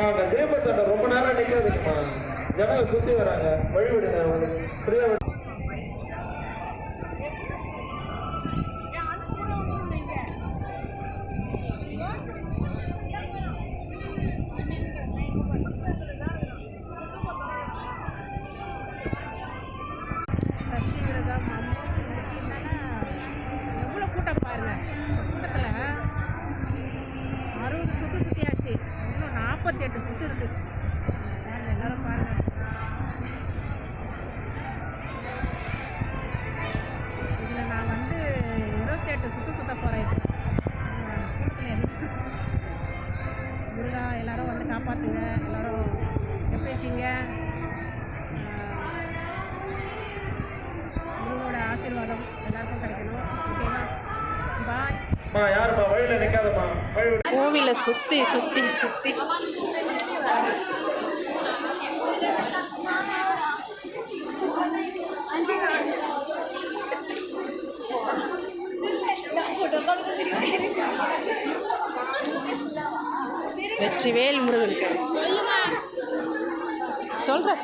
அந்த தீபத்தோட ரொம்ப நேரம் நிற்காதுங்கம்மா, ஜனங்க சுற்றி வராங்க, வழிவிடுங்க அவங்களுக்கு ஃப்ரீயாக விடு. சஷ்டி விரதம் இன்னைக்கு என்னன்னா எவ்வளோ கூட்டம் பாருங்க. கூட்டத்தில் 60 சுற்று சுற்றியாச்சு, இன்னும் 48 சுற்று இருக்குது. பாருங்க எல்லாரும் பாருங்க. இதில் நான் வந்து 28 சுற்று சுற்ற போகிறேன். கூட்டத்தில் முருகா எல்லாரும் வந்து காப்பாற்றுங்க. எல்லாரும் எப்படி இருக்கீங்க? உங்களோட ஆசீர்வாதம் எல்லாருக்கும் கிடைக்கணும். ஓகேவா? பாய். யாருமா வழியில் நிற்காதம்மா, கோவிலை சுற்றி சுற்றி சுற்றி வெற்றிவேல் முருகனுக்கு சொல்கிறா.